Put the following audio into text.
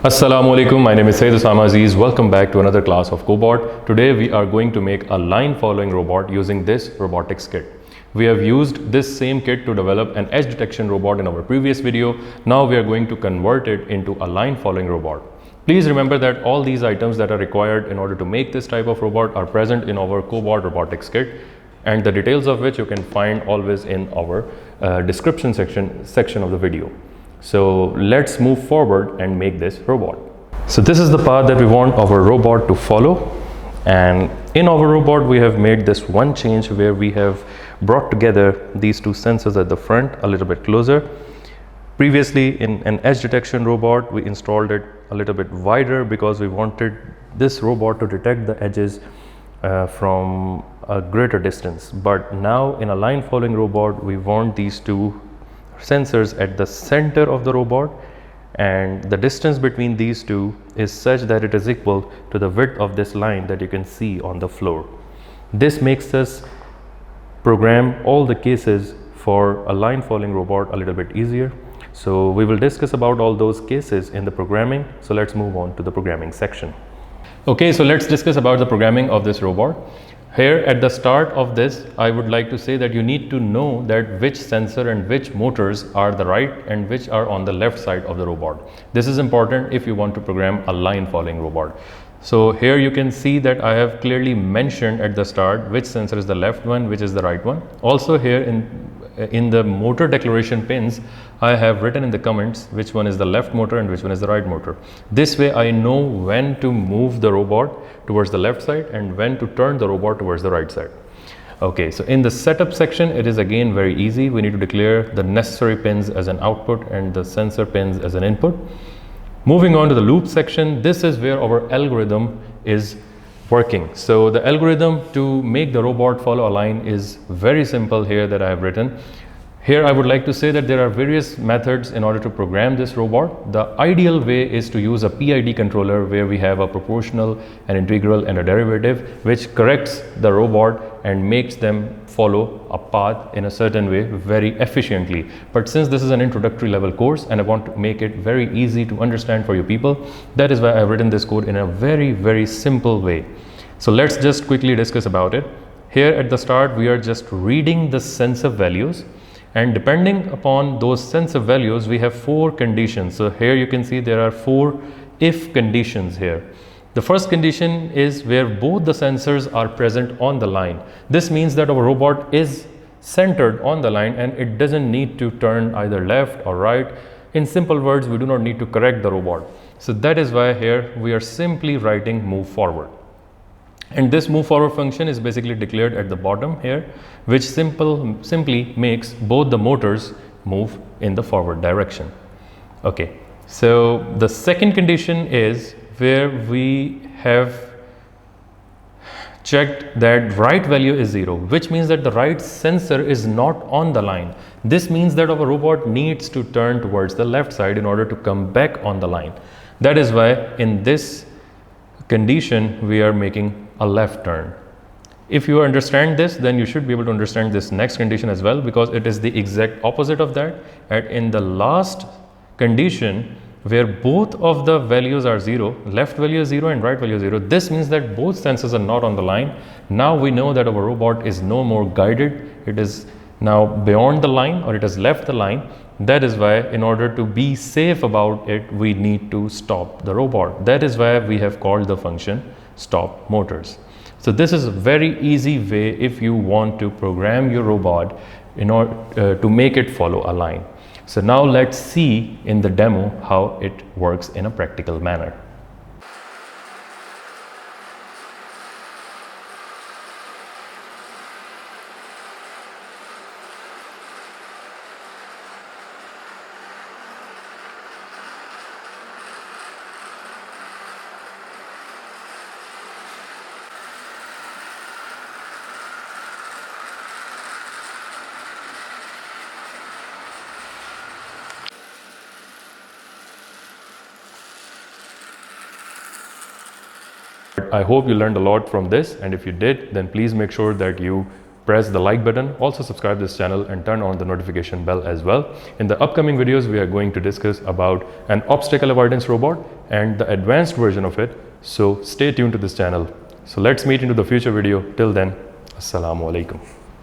Assalamu alaikum, my name is Syed Usama Aziz. Welcome back to another class of COBOT. Today we are going to make a line following robot using this robotics kit. We have used this same kit to develop an edge detection robot in our previous video. Now we are going to convert it into a line following robot. Please remember that all these items that are required in order to make this type of robot are present in our COBOT robotics kit, and the details of which you can find always in our description section of the video. So let's move forward and make this robot. So this is the path that we want our robot to follow, and in our robot we have made this one change where we have brought together these two sensors at the front a little bit closer. Previously in an edge detection robot we installed it a little bit wider because we wanted this robot to detect the edges from a greater distance, but now in a line following robot we want these two sensors at the center of the robot, and the distance between these two is such that it is equal to the width of this line that you can see on the floor. This makes us program all the cases for a line following robot a little bit easier. So we will discuss about all those cases in the programming. So let's move on to the programming section. Okay, so let's discuss about the programming of this robot. Here at the start of this, I would like to say that you need to know that which sensor and which motors are the right and which are on the left side of the robot. This is important if you want to program a line following robot. So here you can see that I have clearly mentioned at the start which sensor is the left one, which is the right one. Also here in the motor declaration pins, I have written in the comments which one is the left motor and which one is the right motor. This way I know when to move the robot towards the left side and when to turn the robot towards the right side. Okay, so in the setup section it is again very easy. We need to declare the necessary pins as an output and the sensor pins as an input. Moving on to the loop section, this is where our algorithm is working. So the algorithm to make the robot follow a line is very simple here that I have written. Here I would like to say that there are various methods in order to program this robot. The ideal way is to use a PID controller where we have a proportional, an integral and a derivative which corrects the robot and makes them follow a path in a certain way very efficiently. But since this is an introductory level course and I want to make it very easy to understand for you people, that is why I have written this code in a very simple way. So let's just quickly discuss about it. Here at the start we are just reading the sensor values, and depending upon those sensor values we have four conditions. So here you can see there are four if conditions here. The first condition is where both the sensors are present on the line. This means that our robot is centered on the line and it doesn't need to turn either left or right. In simple words, we do not need to correct the robot. So that is why here we are simply writing move forward. And this move forward function is basically declared at the bottom here, which simply makes both the motors move in the forward direction. Okay, so the second condition is where we have checked that right value is 0, which means that the right sensor is not on the line. This means that our robot needs to turn towards the left side in order to come back on the line. That is why in this condition we are making a left turn. If you understand this, then you should be able to understand this next condition as well, because it is the exact opposite of that. And in the last condition where both of the values are 0, left value is 0 and right value is 0, this means that both sensors are not on the line. Now we know that our robot is no more guided, it is now beyond the line or it has left the line. That is why in order to be safe about it we need to stop the robot. That is why we have called the function stop motors. So this is a very easy way if you want to program your robot in order to make it follow a line. So now let's see in the demo how it works in a practical manner. I hope you learned a lot from this, and if you did, then please make sure that you press the like button. Also subscribe this channel and turn on the notification bell as well. In the upcoming videos, we are going to discuss about an obstacle avoidance robot and the advanced version of it. So stay tuned to this channel. So let's meet into the future video. Till then, Assalamu alaikum.